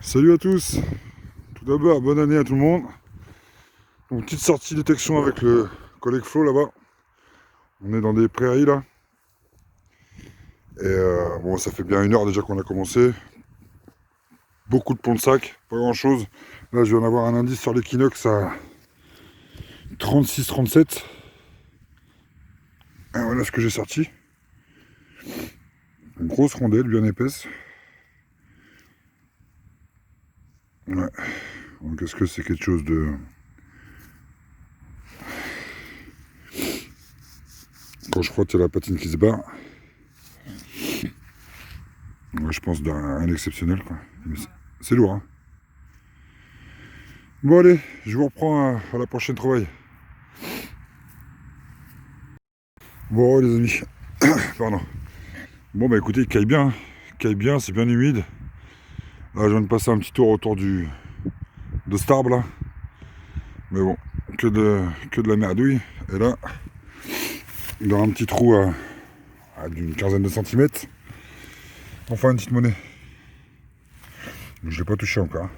Salut à tous. Tout d'abord, bonne année à tout le monde. Donc, petite sortie détection avec le collègue Flo là-bas. On est dans des prairies là. Et bon, ça fait bien 1 heure déjà qu'on a commencé. Beaucoup de ponts de sac, pas grand chose. Là, je viens d'avoir un indice sur l'équinoxe à 36-37. Et voilà ce que j'ai sorti. Une grosse rondelle bien épaisse. Ouais. Donc, est-ce que c'est quelque chose de... Quand je frotte, il y a la patine qui se barre. Ouais, je pense d'un exceptionnel quoi. C'est lourd hein. Bon allez, je vous reprends à la prochaine trouvaille. Bon les amis, pardon. Bon bah écoutez, il caille bien, c'est bien humide. Là je viens de passer un petit tour autour de cet arbre là. Mais bon, que de la merdouille. Et là, dans un petit trou d'une quinzaine de centimètres, enfin une petite monnaie. Je l'ai pas touché encore.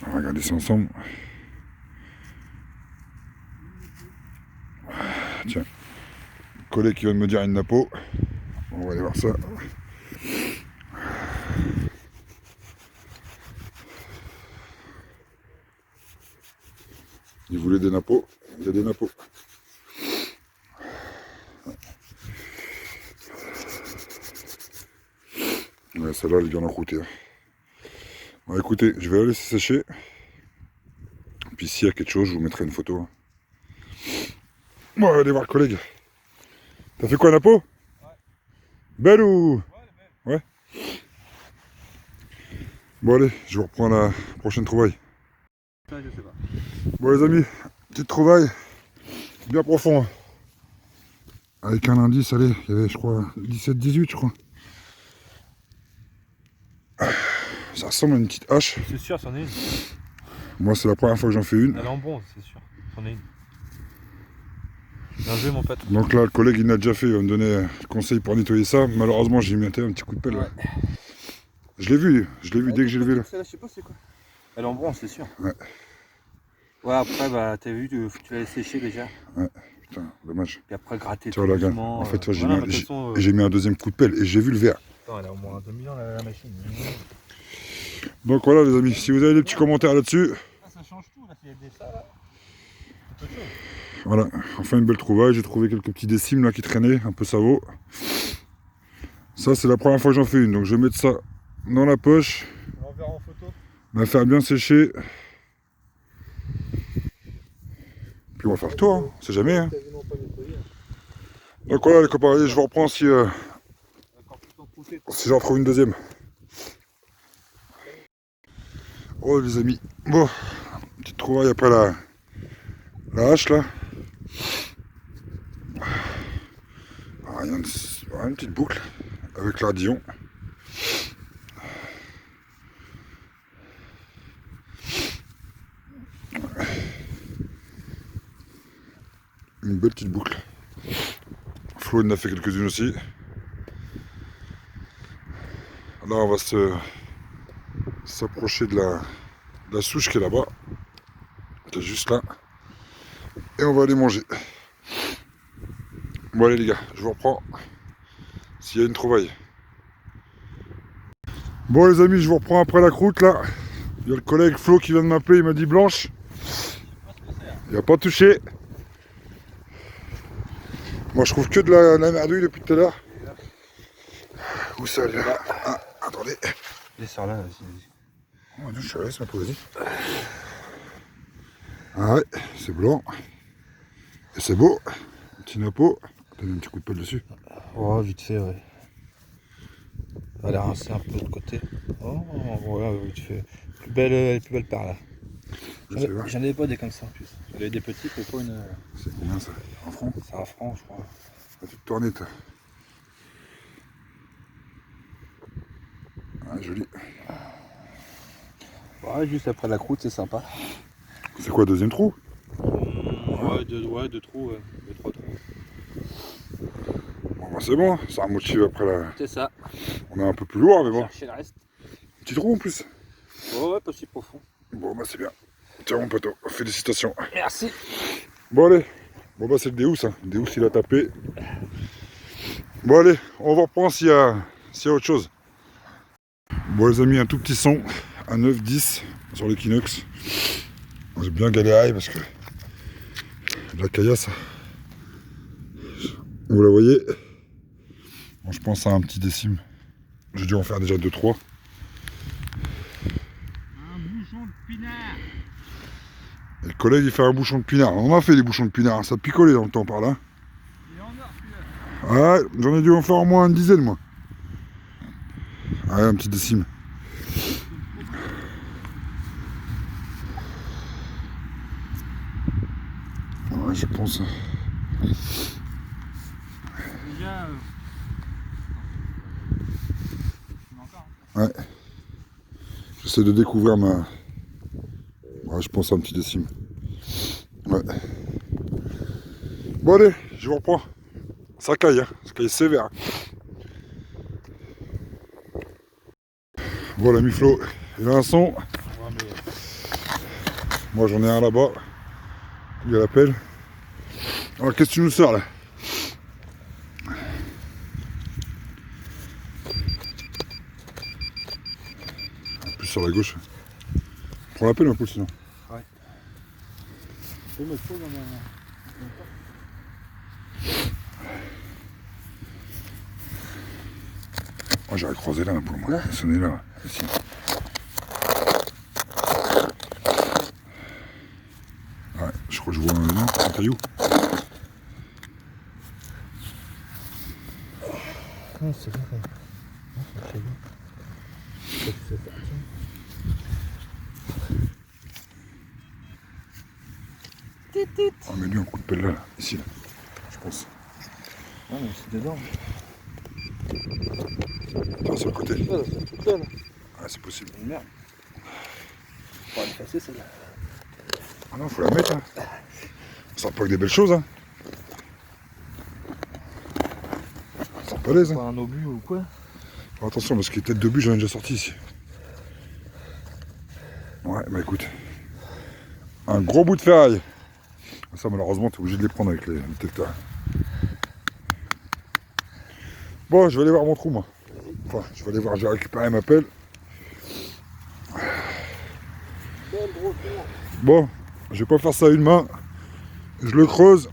On va regarder ça ensemble. Tiens, collègue qui vient de me dire une napo. On va aller voir ça. Il voulait des nappos, il y a des nappos. Ouais, celle-là, elle vient d'en croûter. Bon, écoutez, je vais la laisser sécher. Puis s'il y a quelque chose, je vous mettrai une photo. Bon, allez voir le collègue. T'as fait quoi, Napo? Ouais. Belle ou? Ouais. Bon, allez, je vous reprends la prochaine trouvaille. Je sais pas. Bon, les amis, petite trouvaille. Bien profond. Avec un indice, allez, il y avait, je crois, 17-18, je crois. Ça ressemble à une petite hache. C'est sûr, c'en est une. Moi, c'est la première fois que j'en fais une. Elle est en bronze, c'est sûr. C'en est une. Bien joué, mon pote. Donc là, le collègue, il l'a déjà fait. Il va me donner un conseil pour nettoyer ça. Malheureusement, j'ai mis un petit coup de pelle. Ouais. Je l'ai vu dès que j'ai levé là. Je sais pas c'est quoi. Elle est en bronze, c'est sûr. Ouais. Ouais, après, bah, t'as vu, tu l'as séché déjà. Ouais, putain, dommage. Puis après, gratter tout tout doucement. En fait, toi, j'ai voilà, mis un deuxième coup de pelle et j'ai vu le verre. Attends, elle a au moins 2000 ans la machine. Donc voilà, les amis, si vous avez des petits commentaires là-dessus. Ça change tout, là, s'il y a des ça là. C'est autre chose. Voilà, enfin une belle trouvaille. J'ai trouvé quelques petits décimes là qui traînaient, un peu savot. Ça, c'est la première fois que j'en fais une, donc je vais mettre ça dans la poche. On verra en photo. La faire bien sécher. Puis on va faire le tour, hein. On sait jamais. Hein. Donc voilà les copains, allez, je vous reprends si j'en trouve une deuxième. Oh les amis, bon, petite trouvaille après la hache là. Ah, une petite boucle avec l'ardillon. Une belle petite boucle. Flo en a fait quelques-unes aussi. Là on va s'approcher de la souche qui est là-bas. Qui est juste là. Et on va aller manger. Bon allez les gars, je vous reprends s'il y a une trouvaille. Bon les amis, je vous reprends après la croûte là. Il y a le collègue Flo qui vient de m'appeler, il m'a dit blanche. Il n'a pas touché. Moi je trouve que de la merdouille depuis tout à l'heure. Où ça là? Ah, attendez. Descends là, vas-y. Oh non, je suis à l'aise, ma pauvre. Ah ouais, c'est blanc. Et c'est beau. Petit napo. T'as mis un petit coup de pelle dessus. Oh, vite fait, ouais. On va la rincer un peu de côté. Oh, voilà, vite fait. Plus belle par là. J'en avais pas des comme ça en plus. J'en avais des petits, mais pas une. C'est combien ça? Un franc? C'est un franc, je crois. T'as tout tourné, toi. Ah, joli. Ouais, juste après la croûte, c'est sympa. C'est quoi, deuxième trou? Ouais, deux trous, deux, trois trous. On Bon, c'est bon, ça motive après la... C'est ça. On est un peu plus lourd, mais bon. Chercher le reste. Petit trou en plus. Oh, ouais, pas si profond. Bon, bah c'est bien. Tiens, mon poteau, félicitations. Merci. Bon, allez. Bon, bah c'est le Deus, hein. Le Deus, il a tapé. Bon, allez, on va reprendre s'il y a autre chose. Bon, les amis, un tout petit son à 9-10 sur l'Equinox. J'ai bien galéré parce que la caillasse, vous la voyez. Bon, je pense à un petit décime. J'ai dû en faire déjà 2-3. Un bouchon de pinard. Et le collègue il fait un bouchon de pinard. On a fait des bouchons de pinard, ça picolait dans le temps par là. Il est en or celui-là. Ouais, j'en ai dû en faire au moins une dizaine moi. Ouais, un petit décime. Ouais, je pense. Déjà. Encore. Ouais. J'essaie de découvrir ma... Ouais, je pense à un petit décime. Ouais. Bon allez, je vous reprends. Ça caille, hein. Ça caille sévère. Voilà, Miflo, il a un son. Moi j'en ai un là-bas. Il a la pelle. Alors qu'est-ce que tu nous sors là? Plus sur la gauche. Prends la pelle un peu sinon. Je peux mettre ça dans ma... Moi j'aurais croisé là pour moi. Sonner là. Ici. Ouais, je crois que je vois un caillou. Ah, c'est bien ça. Ah, c'est très bien. C'est parti. On met lui un coup de pelle là, ici, là, je pense. Ah, mais c'est dedans. Tiens, sur le côté. Ah, c'est tout seul. Ah, c'est possible. Merde. On va l'effacer celle-là. Ah non, faut la mettre. Hein. Ça sort pas que des belles choses. Hein. Ça sort pas l'aise. Hein. Pas un obus ou quoi? Alors, attention, parce que les têtes de but, j'en ai déjà sorti ici. Ouais, bah écoute. Un gros bout de ferraille. Ça, malheureusement, tu es obligé de les prendre avec les détecteurs. Bon, je vais aller voir mon trou, moi. Enfin, je vais aller voir, j'ai récupéré ma pelle. Bon, je vais pas faire ça à une main. Je le creuse.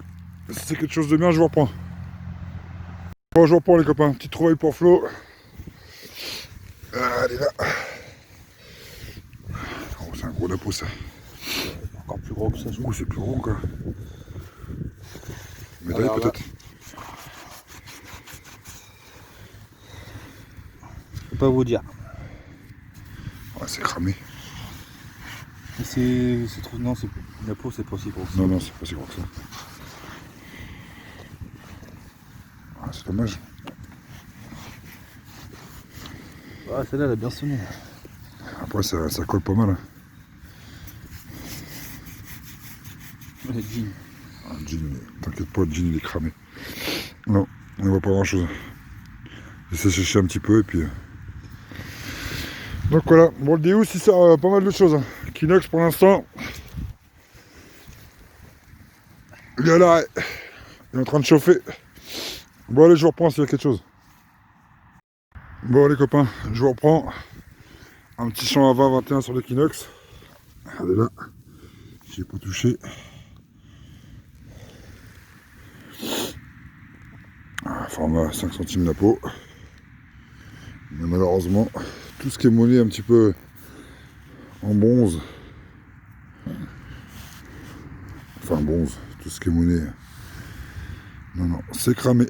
Si c'est quelque chose de bien, je vous reprends. Bon, je vous reprends les copains. Petite trouvaille pour Flo. Allez là. Oh, c'est un gros napo ça. Encore plus gros que ça. Oh, c'est plus gros quoi. Médaille Alors, peut-être. Je peux pas vous dire. Ouais, c'est cramé. C'est trop... Non, la peau c'est pas si gros que ça. Non, non, c'est pas si gros que ça. Ah, c'est dommage. Ah, celle-là elle a bien sonné. Après, ça colle pas mal. Hein. Le jean. Ah, le jean, t'inquiète pas, le jean il est cramé. Non, on ne voit pas grand chose. J'essaie de chercher un petit peu et puis. Donc voilà, bon le Deus il sert pas mal de choses. Hein. Kinox pour l'instant. Il est à l'arrêt. Il est en train de chauffer. Bon allez, je vous reprends s'il y a quelque chose. Bon les copains, je vous reprends. Un petit champ à 20-21 sur l'Equinox. Allez là. J'ai pas touché. Format 5 centimes la peau. Mais malheureusement, tout ce qui est monnaie un petit peu en bronze. Enfin bronze, tout ce qui est monnaie. Non, non, c'est cramé.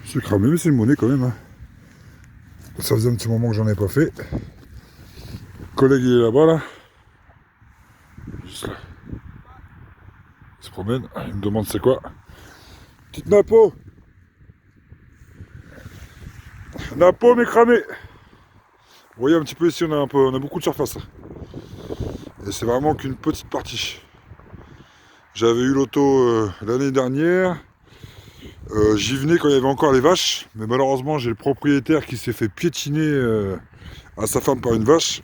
C'est cramé, mais c'est une monnaie quand même. Hein. Ça faisait un petit moment que j'en ai pas fait. Le collègue il est là-bas là. Juste là. Il se promène, il me demande c'est quoi. Petite napo. Napo mais cramé. Vous voyez un petit peu ici on a beaucoup de surface. Et c'est vraiment qu'une petite partie. J'avais eu l'auto l'année dernière. J'y venais quand il y avait encore les vaches, mais malheureusement j'ai le propriétaire qui s'est fait piétiner à sa femme par une vache.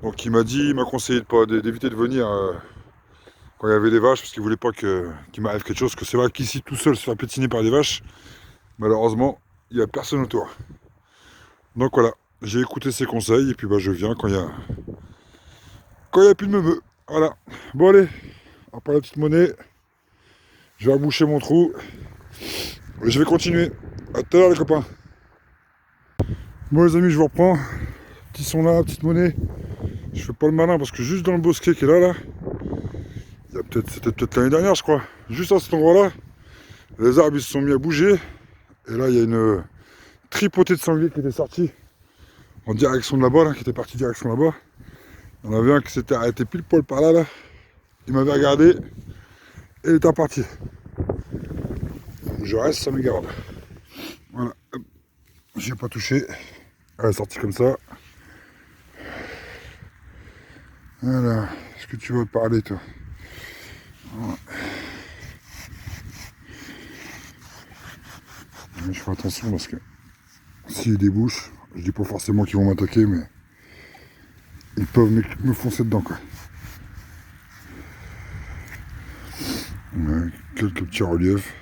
Donc il m'a conseillé d'éviter de venir quand il y avait des vaches, parce qu'il voulait pas qu'il m'arrive quelque chose. Que c'est vrai qu'ici tout seul se faire piétiner par des vaches, malheureusement il n'y a personne autour. Donc voilà, j'ai écouté ses conseils et puis bah je viens quand il y a plus de meumeux. Voilà. Bon allez, après la petite monnaie, je vais reboucher mon trou. Et je vais continuer. A tout à l'heure les copains. Bon les amis, je vous reprends. Petits sont là, petite monnaie. Je fais pas le malin parce que juste dans le bosquet qui est là, c'était peut-être l'année dernière je crois. Juste à cet endroit là, les arbres ils se sont mis à bouger. Et là il y a une tripotée de sangliers qui était sortie en direction de là-bas, là, qui était parti direction là-bas. Il y en avait un qui s'était arrêté pile poil par là, là. Il m'avait regardé et il était reparti. Donc je reste, ça me garde. Voilà. J'y ai pas touché. Elle est sortie comme ça. Voilà. Est-ce que tu veux parler, toi? Voilà. Je fais attention parce que s'il y a des bouches, je dis pas forcément qu'ils vont m'attaquer, mais ils peuvent me foncer dedans, quoi. Ouais, quelques petits reliefs.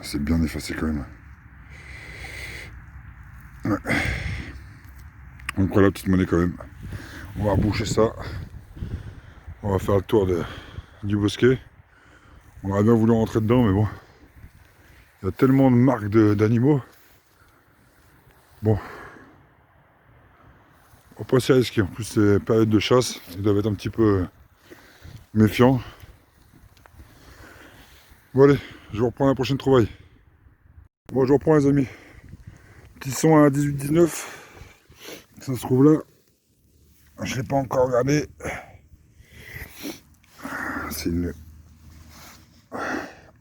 C'est bien effacé quand même. Ouais. Donc voilà, petite monnaie quand même. On va reboucher ça. On va faire le tour du bosquet. On aurait bien voulu rentrer dedans, mais bon. Il y a tellement de marques d'animaux. Bon. On va pas s'y risquer. En plus, c'est période de chasse. Ils doivent être un petit peu méfiants. Bon allez, je vous reprends la prochaine trouvaille. Bon, je vous reprends les amis. Petit son à 18-19. Ça se trouve là. Je l'ai pas encore regardé. C'est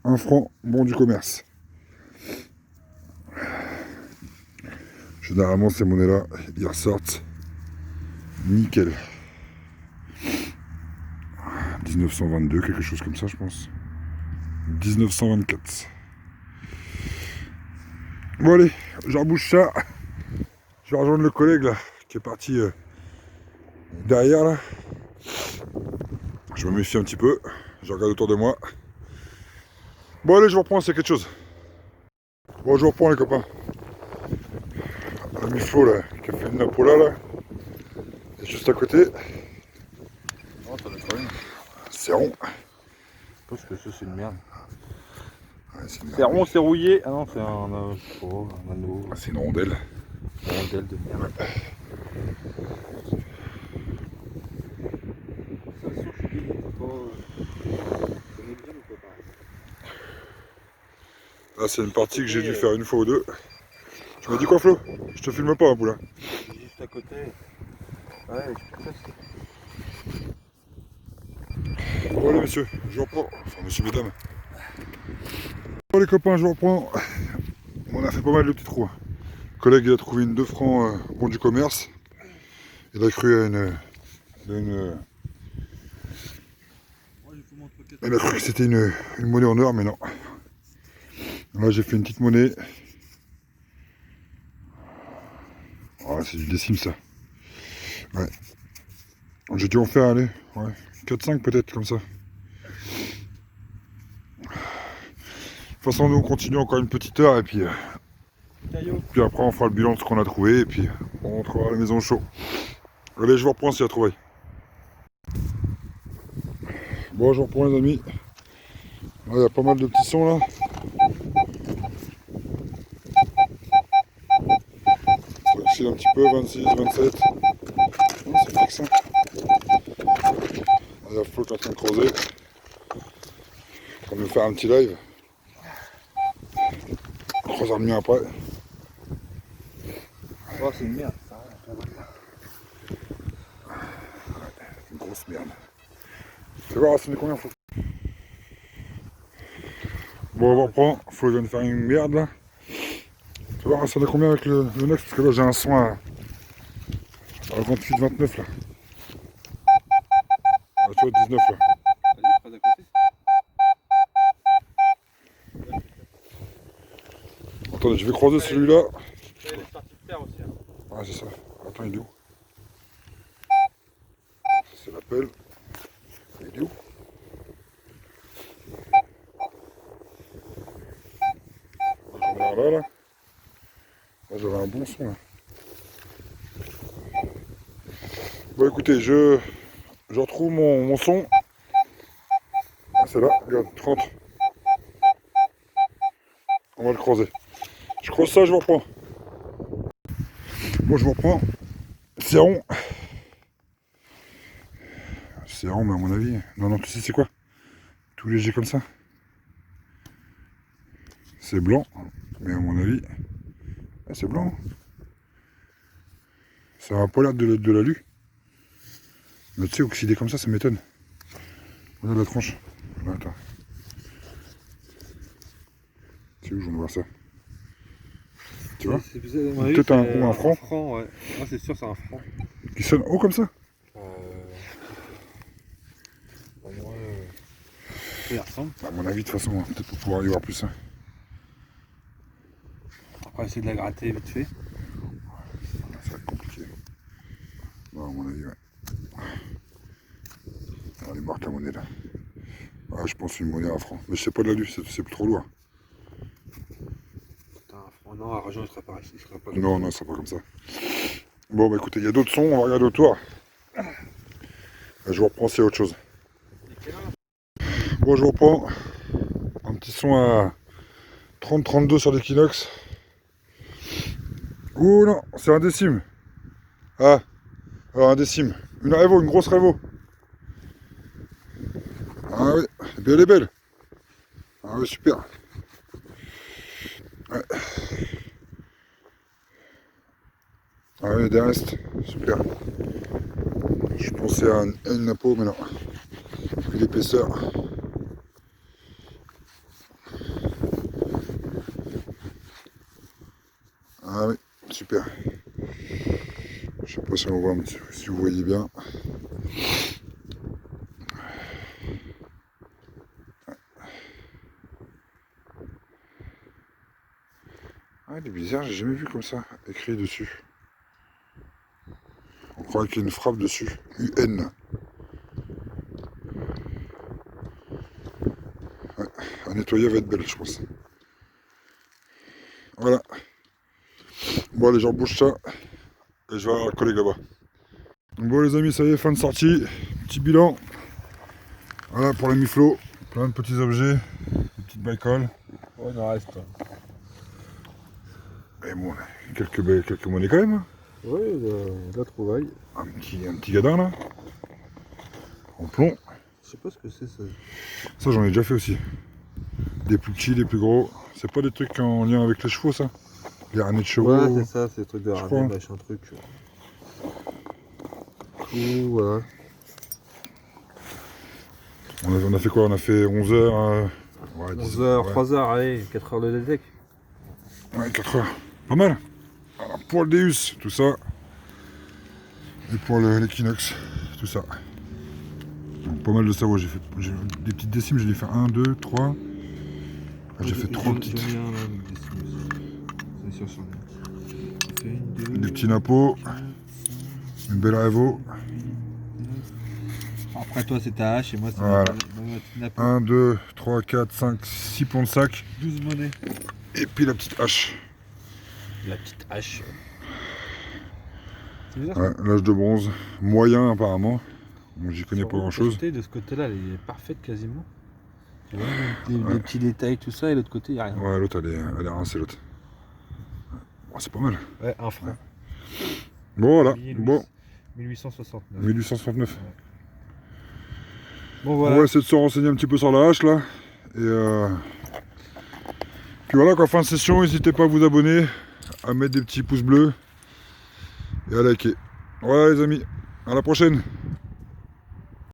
un franc bon du commerce. Généralement ces monnaies là, ils ressortent nickel. 1922, quelque chose comme ça je pense. 1924. Bon allez, je rebouche ça. Je vais rejoindre le collègue là, qui est parti derrière là. Je me méfie un petit peu. Je regarde autour de moi. Bon allez, je vous reprends, c'est quelque chose. Bon, je vous reprends les copains. L'ami Flo là, qui a fait une napola là. Et juste à côté. Oh, ça doit être une. C'est rond. Je pense que ça c'est une merde. Ouais, c'est C'est rond, c'est rouillé. Ah non, c'est un, je sais pas, un anneau. Ah, c'est une rondelle. Une rondelle de merde. Là, c'est une partie que j'ai dû faire une fois ou deux. Tu m'as dit quoi, Flo? Je te filme pas, poulain. Juste à côté. Ouais, Bon, allez, messieurs, je reprends. Enfin, monsieur, mesdames. Bon, les copains, je reprends. On a fait pas mal de petits trous. Le collègue, il a trouvé une 2 francs bon du commerce. Il a cru à il a cru que c'était une monnaie en or, mais non. Là, j'ai fait une petite monnaie. Oh, c'est du décime, ça. Ouais. J'ai dû en faire, allez, ouais, 4-5 peut-être, comme ça. De toute façon, nous, on continue encore une petite heure, et puis après, on fera le bilan de ce qu'on a trouvé, et puis on rentrera à la maison au chaud. Allez, je vous reprends s'il y a trouvé. Bon, je reprends les amis. Là, il y a pas mal de petits sons, là. Ça oscille un petit peu, 26, 27. Non, c'est fixe, hein. Il y a Flo qui est en train de creuser. On va me faire un petit live. On creusera mieux après. Oh, c'est une merde. Une grosse merde. Fais voir, ça n'est combien, Flo? Bon, on reprend. Flo vient de faire une merde là. Tu vois, ça en est combien avec le next? Parce que là j'ai un son à 28-29 là. Ah, tu vois, 19 là. Vas-y, pas à côté. Attendez, je vais croiser celui-là. Il est sorti de terre aussi. Hein. Ah, c'est ça. Attends, il est où? C'est l'appel. Il est où? J'en ai un là, là. Là, j'avais un bon son, là. Bon, écoutez, je retrouve mon son. Ah, c'est là, regarde, 30. On va le croiser. Je croise ça, je vous reprends. Bon, je vous reprends. C'est rond. C'est rond, mais à mon avis... Non, tu sais c'est quoi? Tout léger comme ça. C'est blanc, mais à mon avis... Ah, c'est blanc. Ça a pas l'air de l'alu. Mais tu sais, oxydé comme ça m'étonne. Regarde la tranche. Là, attends. C'est où je viens de voir ça? Tu vois? Peut-être un franc. Ouais. Moi, c'est sûr, c'est un franc. Qui sonne haut comme ça? Il ressemble. À mon avis, de toute façon, peut-être pour pouvoir y voir plus. Hein. Après, essayer de la gratter vite fait. Ça va être compliqué. Non, à mon avis, ouais. Elle est morte la monnaie là. Ah, je pense une monnaie à un franc. Mais je sais pas de l'alu, c'est plus trop lourd. Putain, un franc. Non, argent, il sera pas ici. Non, ça sera pas comme ça. Bon, bah écoutez, il y a d'autres sons, on va regarder autour. Je vous reprends, c'est autre chose. Bon, je vous reprends. Un petit son à 30-32 sur l'Equinox. Ouh non, c'est un décime. Ah, alors un décime. Une Revo, une grosse Revo. Ah oui, et puis elle est belle. Ah oui, super. Ouais. Ah oui, des restes, super. Je pensais à une napo, mais non. Plus l'épaisseur. Ah oui, super. Je sais pas si on voit, si vous voyez bien. Ah, il est bizarre, j'ai jamais vu comme ça, écrit dessus. On croirait qu'il y a une frappe dessus. UN. Ouais, à nettoyer va être belle, je pense. Voilà. Bon, allez, j'embouche ça. Et je vais avoir un collègue là-bas. Bon, les amis, ça y est, fin de sortie. Petit bilan. Voilà pour la Miflo. Plein de petits objets. Des petites bricoles. Ouais, il en reste. Et bon, quelques monnaies quand même. Hein. Oui, la trouvaille. Un petit gadin là. En plomb. Je sais pas ce que c'est ça. Ça, j'en ai déjà fait aussi. Des plus petits, des plus gros. C'est pas des trucs en lien avec les chevaux, ça? Les harnais de chevaux. Ouais, c'est ça, c'est des trucs de harnais, machin truc. Ouh, voilà. On a fait quoi? On a fait 11h. Ouais, 11h, ouais. 3h, allez, 4h de détec. Ouais, 4 heures. Pas mal. Alors, pour le Deus, tout ça. Et pour l'Equinox, tout ça. Donc, pas mal de savoie. J'ai fait des petites décimes, j'en ai fait 1, 2, 3. J'ai fait 3 petites. C'est sûr, Des petits nappos. Une belle Revo. Après toi c'est ta hache et moi c'est Voilà. ma petite nappe. 1, 2, 3, 4, 5, 6 plombs de sac. 12 monnaies. Et puis la petite hache. La petite hache. Ouais, l'âge de bronze. Moyen apparemment. Bon, j'y connais pas grand chose. De ce côté-là, elle est parfaite quasiment. Tu vois, des petits détails, tout ça, et l'autre côté, il n'y a rien. Ouais, l'autre, elle est rincée, l'autre. Oh, c'est pas mal. Ouais, un franc. Bon, voilà. Bon, 1869. 1869. Ouais. Bon, voilà. On va essayer de se renseigner un petit peu sur la hache, là. Et puis voilà, quoi, fin de session. N'hésitez pas à vous abonner, à mettre des petits pouces bleus et à liker. Voilà, les amis. À la prochaine.